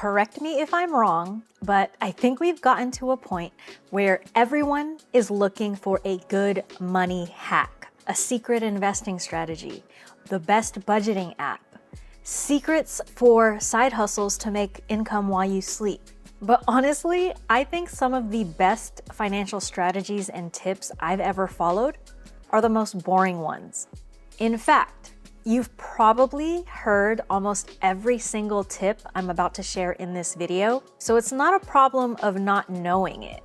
Correct me if I'm wrong, but I think we've gotten to a point where everyone is looking for a good money hack, a secret investing strategy, the best budgeting app, secrets for side hustles to make income while you sleep. But honestly, I think some of the best financial strategies and tips I've ever followed are the most boring ones. In fact, you've probably heard almost every single tip I'm about to share in this video, so it's not a problem of not knowing it.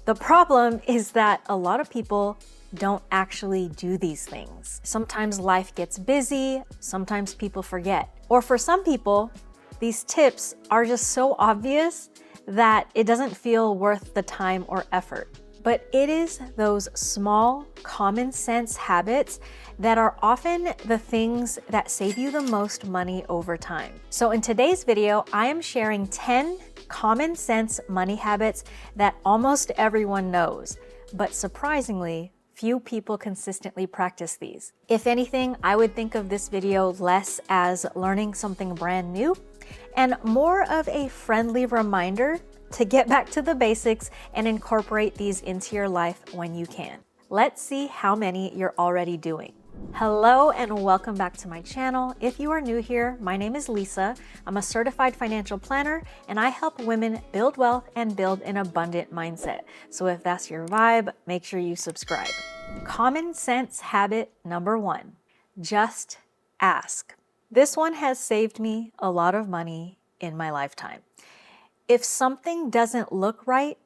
The problem is that a lot of people don't actually do these things. Sometimes life gets busy, sometimes people forget. Or for some people, these tips are just so obvious that it doesn't feel worth the time or effort. But it is those small, common sense habits that are often the things that save you the most money over time. So in today's video, I am sharing 10 common sense money habits that almost everyone knows, but surprisingly, few people consistently practice these. If anything, I would think of this video less as learning something brand new and more of a friendly reminder to get back to the basics and incorporate these into your life when you can. Let's see how many you're already doing. Hello and welcome back to my channel. If you are new here, my name is Lissa. I'm a certified financial planner and I help women build wealth and build an abundant mindset. So if that's your vibe, make sure you subscribe. Common sense habit number 1, just ask. This one has saved me a lot of money in my lifetime. If something doesn't look right,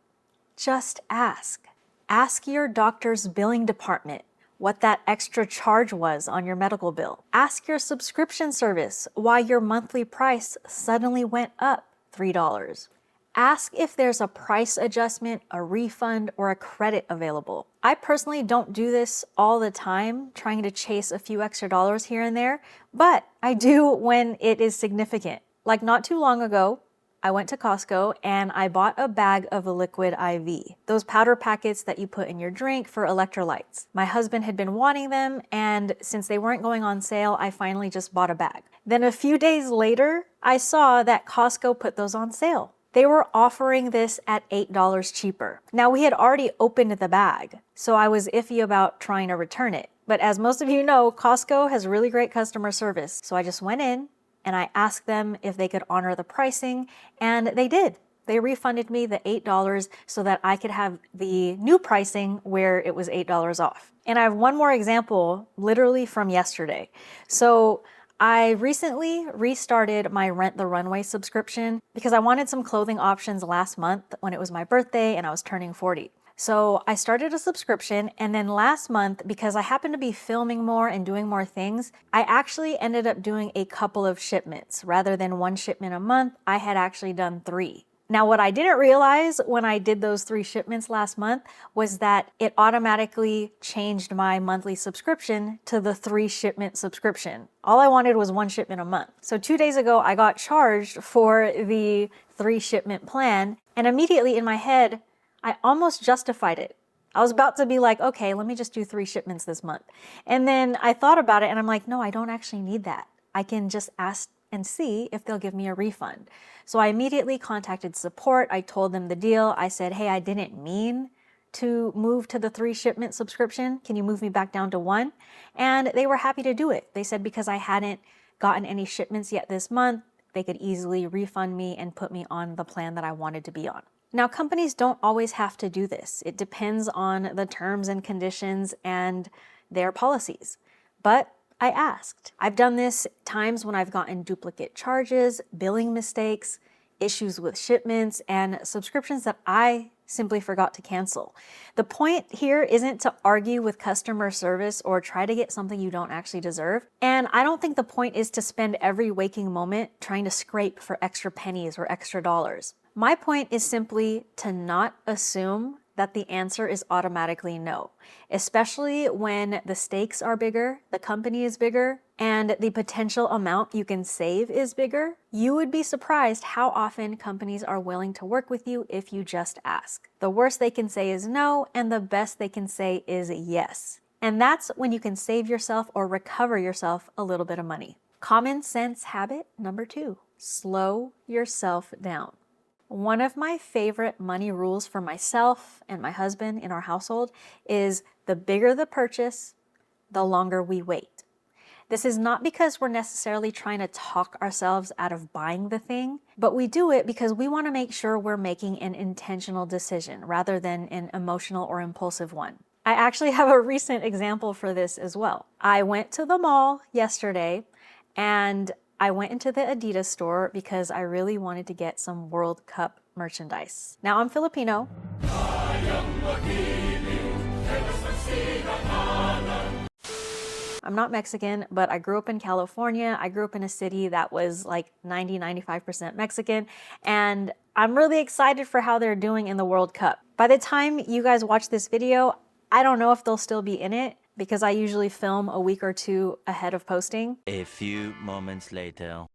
just ask. Ask your doctor's billing department what that extra charge was on your medical bill. Ask your subscription service why your monthly price suddenly went up $3. Ask if there's a price adjustment, a refund, or a credit available. I personally don't do this all the time, trying to chase a few extra dollars here and there, but I do when it is significant. Like not too long ago, I went to Costco and I bought a bag of a liquid IV, those powder packets that you put in your drink for electrolytes. My husband had been wanting them, and since they weren't going on sale, I finally just bought a bag. Then a few days later, I saw that Costco put those on sale. They were offering this at $8 cheaper. Now we had already opened the bag, so I was iffy about trying to return it. But as most of you know, Costco has really great customer service. So I just went in and I asked them if they could honor the pricing, and they did. They refunded me the $8 so that I could have the new pricing where it was $8 off. And I have one more example, literally from yesterday. So I recently restarted my Rent the Runway subscription because I wanted some clothing options last month when it was my birthday and I was turning 40. So I started a subscription, and then last month, because I happened to be filming more and doing more things, I actually ended up doing a couple of shipments. Rather than one shipment a month, I had actually done 3. Now, what I didn't realize when I did those 3 shipments last month was that it automatically changed my monthly subscription to the 3 shipment subscription. All I wanted was 1 shipment a month. So 2 days ago, I got charged for the 3 shipment plan, and immediately in my head, I almost justified it. I was about to be like, okay, let me just do 3 shipments this month. And then I thought about it and I'm like, no, I don't actually need that. I can just ask and see if they'll give me a refund. So I immediately contacted support. I told them the deal. I said, hey, I didn't mean to move to the 3 shipment subscription. Can you move me back down to 1? And they were happy to do it. They said because I hadn't gotten any shipments yet this month, they could easily refund me and put me on the plan that I wanted to be on. Now, companies don't always have to do this. It depends on the terms and conditions and their policies. But I asked. I've done this times when I've gotten duplicate charges, billing mistakes, issues with shipments, and subscriptions that I simply forgot to cancel. The point here isn't to argue with customer service or try to get something you don't actually deserve. And I don't think the point is to spend every waking moment trying to scrape for extra pennies or extra dollars. My point is simply to not assume that the answer is automatically no, especially when the stakes are bigger, the company is bigger, and the potential amount you can save is bigger. You would be surprised how often companies are willing to work with you if you just ask. The worst they can say is no, and the best they can say is yes. And that's when you can save yourself or recover yourself a little bit of money. Common sense habit number 2. slow yourself down. One of my favorite money rules for myself and my husband in our household is the bigger the purchase, the longer we wait. This is not because we're necessarily trying to talk ourselves out of buying the thing, but we do it because we want to make sure we're making an intentional decision rather than an emotional or impulsive one. I actually have a recent example for this as well. I went to the mall yesterday and I went into the Adidas store because I really wanted to get some World Cup merchandise. Now, I'm Filipino. I'm not Mexican, but I grew up in California. I grew up in a city that was like 95% Mexican, and I'm really excited for how they're doing in the World Cup. By the time you guys watch this video, I don't know if they'll still be in it because I usually film a week or two ahead of posting. A few moments later.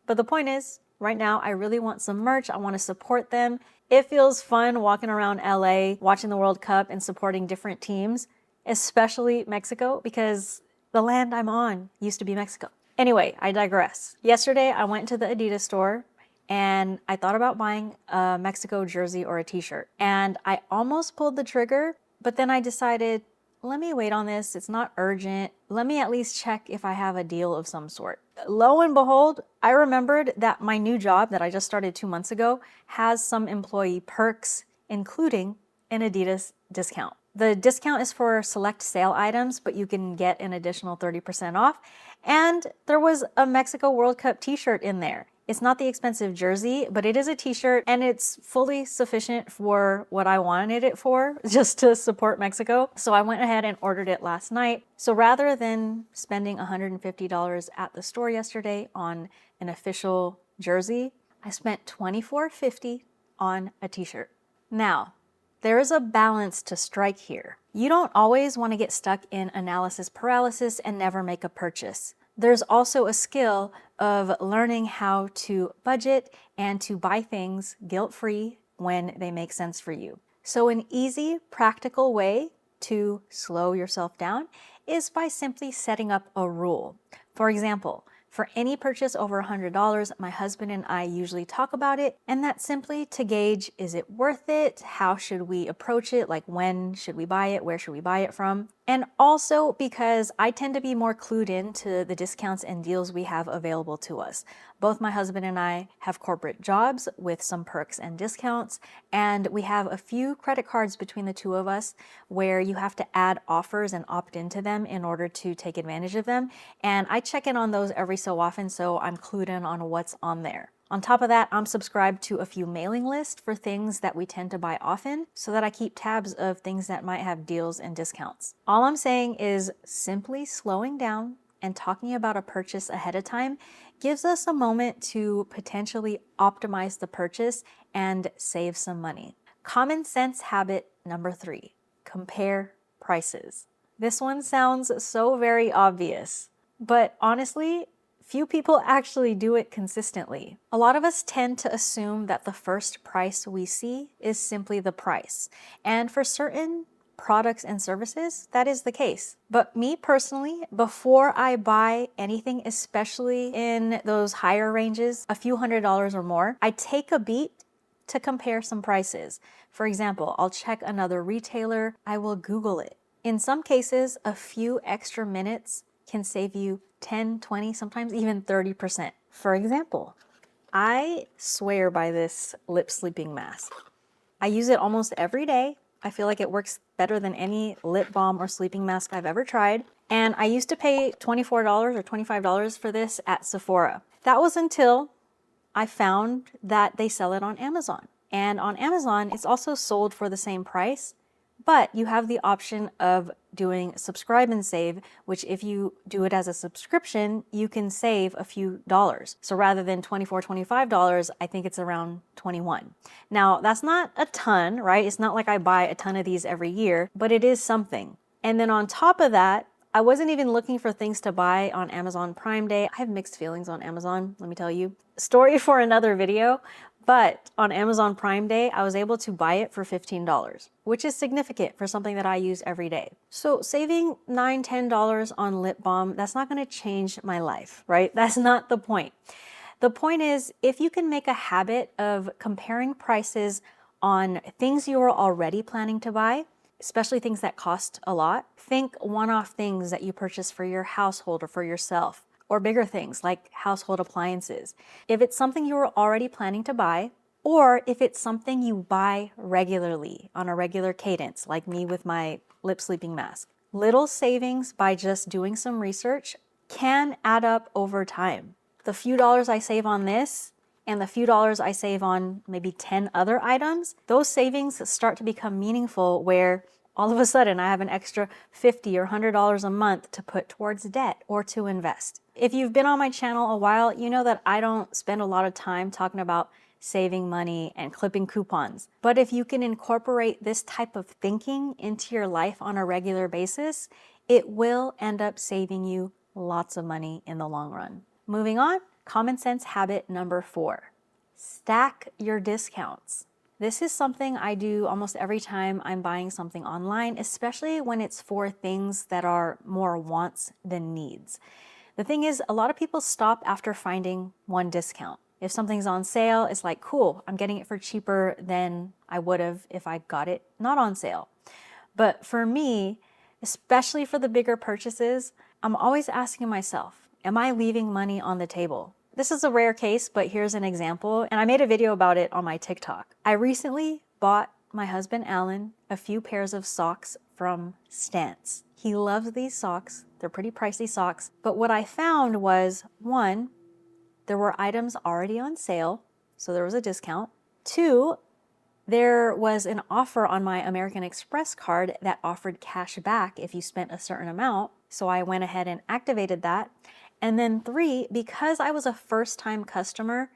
But the point is, right now, I really want some merch. I want to support them. It feels fun walking around LA, watching the World Cup and supporting different teams, especially Mexico, because the land I'm on used to be Mexico. Anyway, I digress. Yesterday, I went to the Adidas store and I thought about buying a Mexico jersey or a t-shirt. And I almost pulled the trigger, but then I decided, let me wait on this. It's not urgent. Let me at least check if I have a deal of some sort. Lo and behold, I remembered that my new job that I just started 2 months ago has some employee perks, including an Adidas discount. The discount is for select sale items, but you can get an additional 30% off. And there was a Mexico World Cup t-shirt in there. It's not the expensive jersey, but it is a t-shirt and it's fully sufficient for what I wanted it for, just to support Mexico. So I went ahead and ordered it last night. So rather than spending $150 at the store yesterday on an official jersey, I spent $24.50 on a t-shirt. Now, there is a balance to strike here. You don't always want to get stuck in analysis paralysis and never make a purchase. There's also a skill of learning how to budget and to buy things guilt-free when they make sense for you. So an easy, practical way to slow yourself down is by simply setting up a rule. For example, for any purchase over $100, my husband and I usually talk about it, and that's simply to gauge, is it worth it? How should we approach it? Like, when should we buy it? Where should we buy it from? And also because I tend to be more clued in to the discounts and deals we have available to us. Both my husband and I have corporate jobs with some perks and discounts, and we have a few credit cards between the two of us where you have to add offers and opt into them in order to take advantage of them. And I check in on those every so often, so I'm clued in on what's on there. On top of that, I'm subscribed to a few mailing lists for things that we tend to buy often so that I keep tabs of things that might have deals and discounts. All I'm saying is simply slowing down and talking about a purchase ahead of time gives us a moment to potentially optimize the purchase and save some money. Common sense habit number 3, compare prices. This one sounds so very obvious, but honestly, few people actually do it consistently. A lot of us tend to assume that the first price we see is simply the price. And for certain products and services, that is the case. But me personally, before I buy anything, especially in those higher ranges, a few $100s or more, I take a beat to compare some prices. For example, I'll check another retailer, I will Google it. In some cases, a few extra minutes can save you 10, 20, sometimes even 30%. For example, I swear by this lip sleeping mask. I use it almost every day. I feel like it works better than any lip balm or sleeping mask I've ever tried. And I used to pay $24 or $25 for this at Sephora. That was until I found that they sell it on Amazon. And on Amazon, it's also sold for the same price, but you have the option of doing subscribe and save, which if you do it as a subscription, you can save a few dollars. So rather than $24, $25, I think it's around $21. Now, that's not a ton, right? It's not like I buy a ton of these every year, but it is something. And then on top of that, I wasn't even looking for things to buy on Amazon Prime Day. I have mixed feelings on Amazon, let me tell you. Story for another video, But on Amazon Prime Day, I was able to buy it for $15, which is significant for something that I use every day. So saving $9, $10 on lip balm, that's not gonna change my life, right? That's not the point. The point is, if you can make a habit of comparing prices on things you are already planning to buy, especially things that cost a lot, think one-off things that you purchase for your household or for yourself, or bigger things like household appliances. If it's something you were already planning to buy, or if it's something you buy regularly on a regular cadence, like me with my lip sleeping mask, little savings by just doing some research can add up over time. The few dollars I save on this and the few dollars I save on maybe 10 other items, those savings start to become meaningful where all of a sudden I have an extra $50 or $100 a month to put towards debt or to invest. If you've been on my channel a while, you know that I don't spend a lot of time talking about saving money and clipping coupons. But if you can incorporate this type of thinking into your life on a regular basis, it will end up saving you lots of money in the long run. Moving on, common sense habit number 4, stack your discounts. This is something I do almost every time I'm buying something online, especially when it's for things that are more wants than needs. The thing is, a lot of people stop after finding one discount. If something's on sale, it's like, cool, I'm getting it for cheaper than I would have if I got it not on sale. But for me, especially for the bigger purchases, I'm always asking myself, am I leaving money on the table? This is a rare case, but here's an example, and I made a video about it on my TikTok. I recently bought my husband, Alan, a few pairs of socks from Stance. He loves these socks. They're pretty pricey socks, but what I found was, 1, there were items already on sale, so there was a discount. 2, there was an offer on my American Express card that offered cash back if you spent a certain amount, so I went ahead and activated that. And then 3, because I was a first-time customer,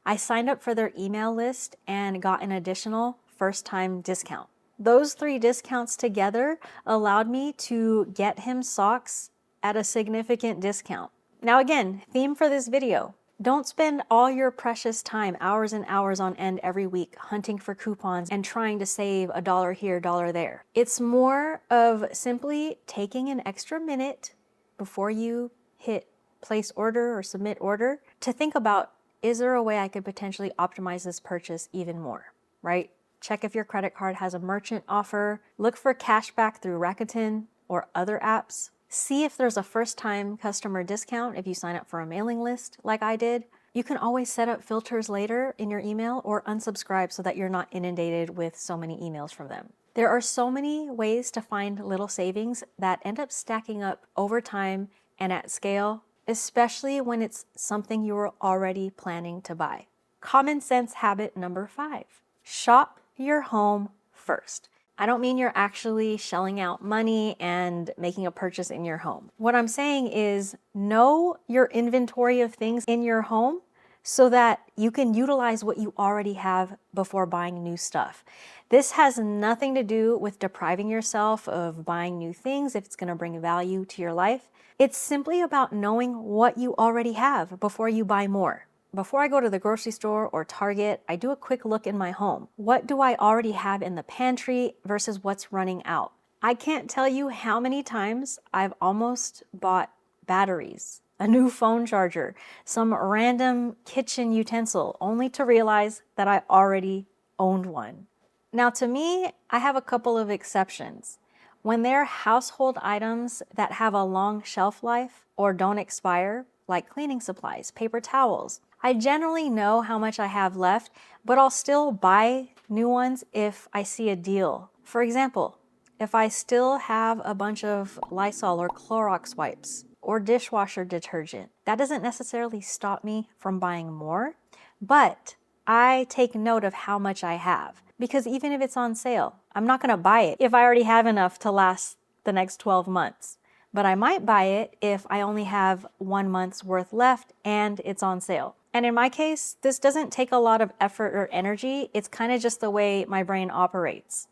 I signed up for their email list and got an additional first-time discount. Those 3 discounts together allowed me to get him socks at a significant discount. Now again, theme for this video, don't spend all your precious time, hours and hours on end every week, hunting for coupons and trying to save $1 here, $1 there. It's more of simply taking an extra minute before you hit place order or submit order to think about, is there a way I could potentially optimize this purchase even more, right? Check if your credit card has a merchant offer, look for cashback through Rakuten or other apps. See if there's a first-time customer discount if you sign up for a mailing list like I did. You can always set up filters later in your email or unsubscribe so that you're not inundated with so many emails from them. There are so many ways to find little savings that end up stacking up over time and at scale, especially when it's something you were already planning to buy. Common sense habit number 5, shop your home first. I don't mean you're actually shelling out money and making a purchase in your home. What I'm saying is know your inventory of things in your home so that you can utilize what you already have before buying new stuff. This has nothing to do with depriving yourself of buying new things if it's going to bring value to your life. It's simply about knowing what you already have before you buy more. Before I go to the grocery store or Target, I do a quick look in my home. What do I already have in the pantry versus what's running out? I can't tell you how many times I've almost bought batteries, a new phone charger, some random kitchen utensil, only to realize that I already owned one. Now, to me, I have a couple of exceptions. When they're household items that have a long shelf life or don't expire, like cleaning supplies, paper towels, I generally know how much I have left, but I'll still buy new ones if I see a deal. For example, if I still have a bunch of Lysol or Clorox wipes or dishwasher detergent, that doesn't necessarily stop me from buying more, but I take note of how much I have. Because even if it's on sale, I'm not gonna buy it if I already have enough to last the next 12 months. But I might buy it if I only have 1 month's worth left and it's on sale. And in my case, this doesn't take a lot of effort or energy. It's kind of just the way my brain operates.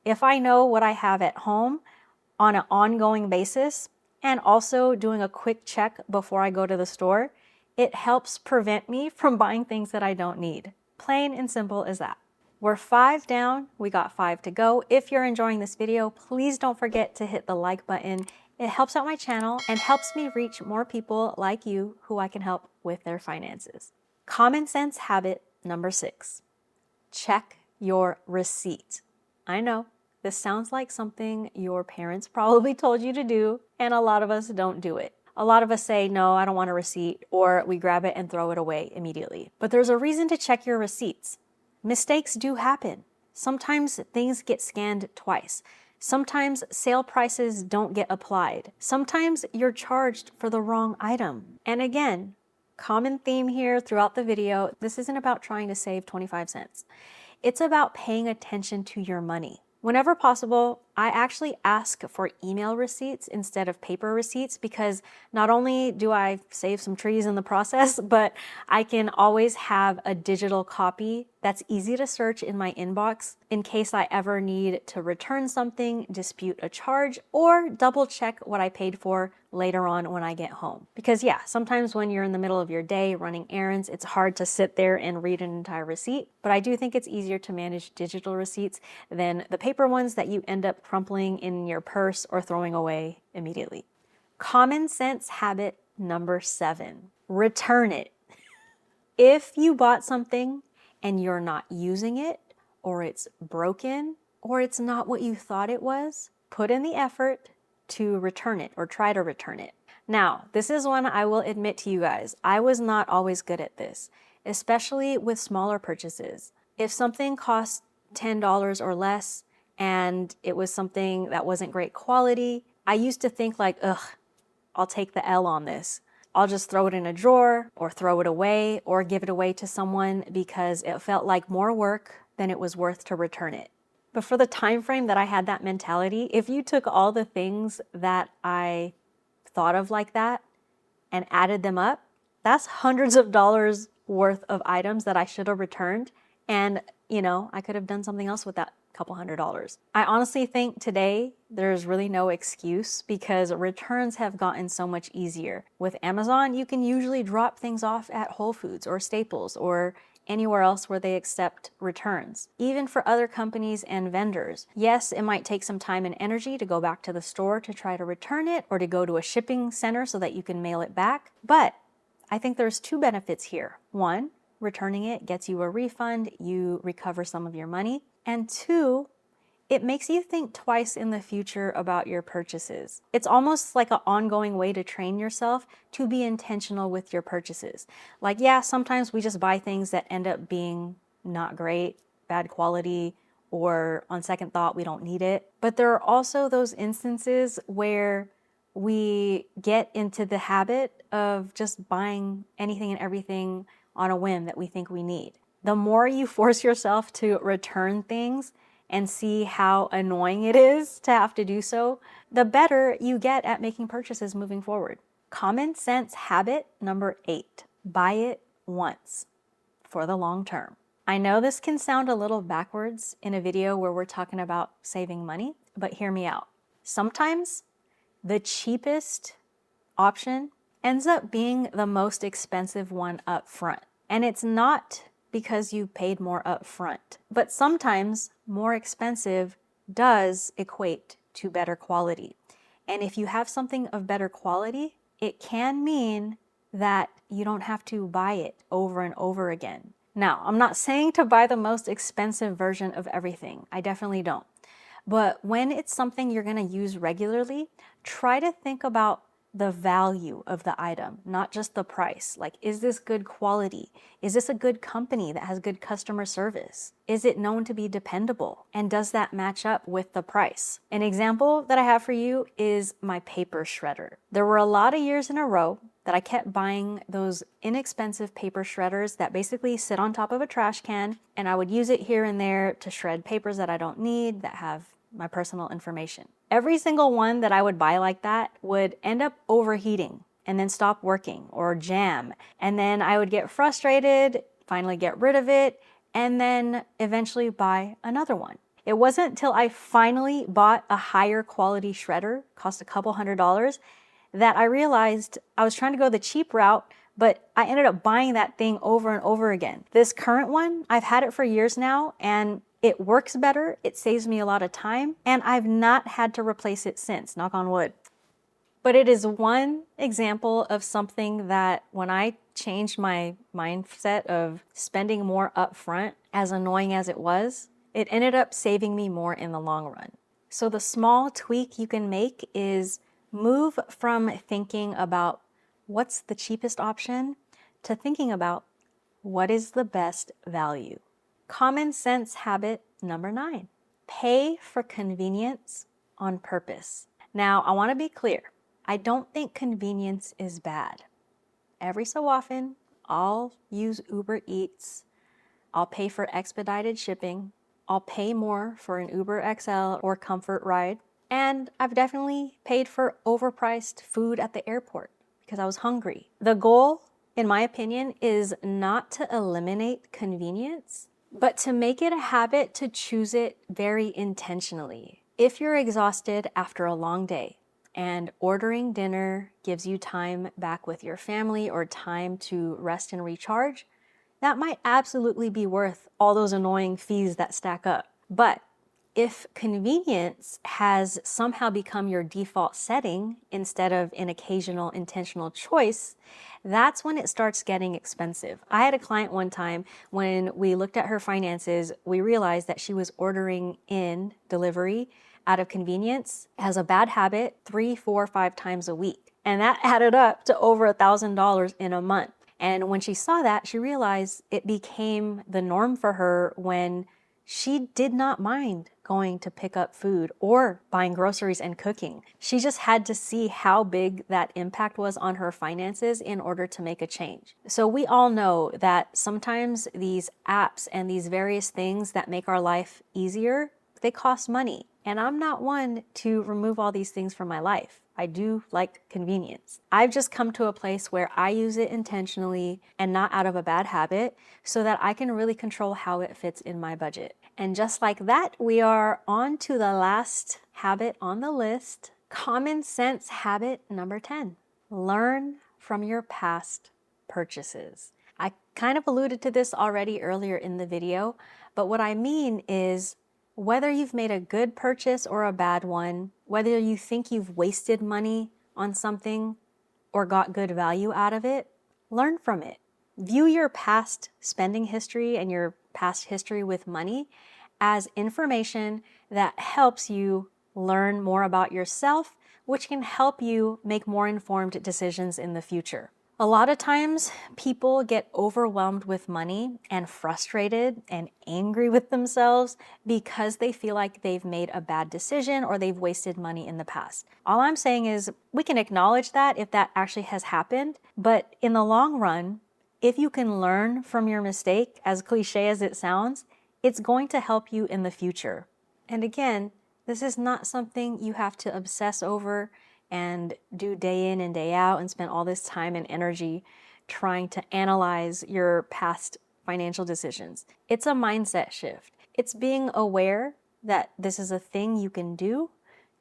If I know what I have at home on an ongoing basis and also doing a quick check before I go to the store, it helps prevent me from buying things that I don't need. Plain and simple as that. We're 5 down, we got 5 to go. If you're enjoying this video, please don't forget to hit the like button. It helps out my channel and helps me reach more people like you who I can help with their finances. Common sense habit number 6, check your receipt. I know, this sounds like something your parents probably told you to do, and a lot of us don't do it. A lot of us say, no, I don't want a receipt, or we grab it and throw it away immediately. But there's a reason to check your receipts. Mistakes do happen. Sometimes things get scanned twice. Sometimes sale prices don't get applied. Sometimes you're charged for the wrong item. And again, common theme here throughout the video, this isn't about trying to save 25 cents. It's about paying attention to your money. Whenever possible, I actually ask for email receipts instead of paper receipts because not only do I save some trees in the process, but I can always have a digital copy that's easy to search in my inbox in case I ever need to return something, dispute a charge, or double check what I paid for later on when I get home. Because yeah, sometimes when you're in the middle of your day running errands, it's hard to sit there and read an entire receipt, but I do think it's easier to manage digital receipts than the paper ones that you end up crumpling in your purse or throwing away immediately. Common sense habit number 7, return it. If you bought something and you're not using it, or it's broken, or it's not what you thought it was, put in the effort to return it or try to return it. Now, this is one I will admit to you guys, I was not always good at this, especially with smaller purchases. If something cost $10 or less and it was something that wasn't great quality, I used to think like, ugh, I'll take the L on this. I'll just throw it in a drawer or throw it away or give it away to someone because it felt like more work than it was worth to return it. But for the time frame that I had that mentality, if you took all the things that I thought of like that and added them up, that's hundreds of dollars worth of items that I should have returned. And, you know, I could have done something else with that couple $100s. I honestly think today there's really no excuse because returns have gotten so much easier. With Amazon, you can usually drop things off at Whole Foods or Staples or anywhere else where they accept returns. Even for other companies and vendors. Yes, it might take some time and energy to go back to the store to try to return it or to go to a shipping center so that you can mail it back. But I think there's 2 benefits here. 1, returning it gets you a refund, you recover some of your money. And 2, it makes you think twice in the future about your purchases. It's almost like an ongoing way to train yourself to be intentional with your purchases. Like, yeah, sometimes we just buy things that end up being not great, bad quality, or on second thought, we don't need it. But there are also those instances where we get into the habit of just buying anything and everything on a whim that we think we need. The more you force yourself to return things and see how annoying it is to have to do so, the better you get at making purchases moving forward. Common sense habit number 8, buy it once for the long term. I know this can sound a little backwards in a video where we're talking about saving money, but hear me out. Sometimes the cheapest option ends up being the most expensive one up front. And it's not because you paid more up front, but sometimes more expensive does equate to better quality. And if you have something of better quality, it can mean that you don't have to buy it over and over again. Now, I'm not saying to buy the most expensive version of everything. I definitely don't. But when it's something you're going to use regularly, try to think about the value of the item, not just the price. Like, is this good quality? Is this a good company that has good customer service? Is it known to be dependable? And does that match up with the price? An example that I have for you is my paper shredder. There were a lot of years in a row that I kept buying those inexpensive paper shredders that basically sit on top of a trash can, and I would use it here and there to shred papers that I don't need that have my personal information. Every single one that I would buy like that would end up overheating and then stop working or jam. And then I would get frustrated, finally get rid of it, and then eventually buy another one. It wasn't until I finally bought a higher quality shredder, cost a couple $100s, that I realized I was trying to go the cheap route, but I ended up buying that thing over and over again. This current one, I've had it for years now, and it works better, it saves me a lot of time, and I've not had to replace it since, knock on wood. But it is one example of something that when I changed my mindset of spending more upfront, as annoying as it was, it ended up saving me more in the long run. So the small tweak you can make is move from thinking about what's the cheapest option to thinking about what is the best value. Common sense habit number 9, pay for convenience on purpose. Now, I want to be clear. I don't think convenience is bad. Every so often, I'll use Uber Eats. I'll pay for expedited shipping. I'll pay more for an Uber XL or Comfort ride. And I've definitely paid for overpriced food at the airport because I was hungry. The goal, in my opinion, is not to eliminate convenience, but to make it a habit to choose it very intentionally. If you're exhausted after a long day, and ordering dinner gives you time back with your family or time to rest and recharge, that might absolutely be worth all those annoying fees that stack up. But if convenience has somehow become your default setting instead of an occasional intentional choice, that's when it starts getting expensive. I had a client one time, when we looked at her finances, we realized that she was ordering in delivery out of convenience as a bad habit 3, 4, 5 times a week. And that added up to over $1,000 in a month. And when she saw that, she realized it became the norm for her when she did not mind going to pick up food or buying groceries and cooking. She just had to see how big that impact was on her finances in order to make a change. So we all know that sometimes these apps and these various things that make our life easier, they cost money. And I'm not one to remove all these things from my life. I do like convenience. I've just come to a place where I use it intentionally and not out of a bad habit so that I can really control how it fits in my budget. And just like that, we are on to the last habit on the list, common sense habit number 10. Learn from your past purchases. I kind of alluded to this already earlier in the video, but what I mean is whether you've made a good purchase or a bad one, whether you think you've wasted money on something or got good value out of it, learn from it. View your past spending history and your past history with money as information that helps you learn more about yourself, which can help you make more informed decisions in the future. A lot of times people get overwhelmed with money and frustrated and angry with themselves because they feel like they've made a bad decision or they've wasted money in the past. All I'm saying is we can acknowledge that if that actually has happened, but in the long run, if you can learn from your mistake, as cliche as it sounds, it's going to help you in the future. And again, this is not something you have to obsess over and do day in and day out and spend all this time and energy trying to analyze your past financial decisions. It's a mindset shift. It's being aware that this is a thing you can do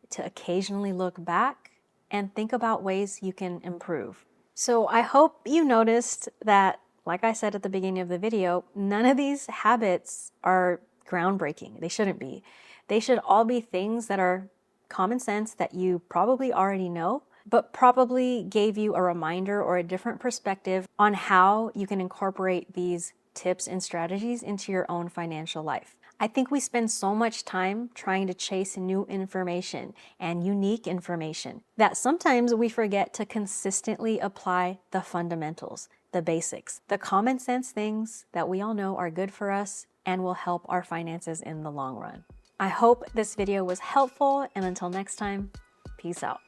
to occasionally look back and think about ways you can improve. So I hope you noticed that, like I said at the beginning of the video, none of these habits are groundbreaking. They shouldn't be. They should all be things that are common sense that you probably already know, but probably gave you a reminder or a different perspective on how you can incorporate these tips and strategies into your own financial life. I think we spend so much time trying to chase new information and unique information that sometimes we forget to consistently apply the fundamentals, the basics, the common sense things that we all know are good for us and will help our finances in the long run. I hope this video was helpful, and until next time, peace out.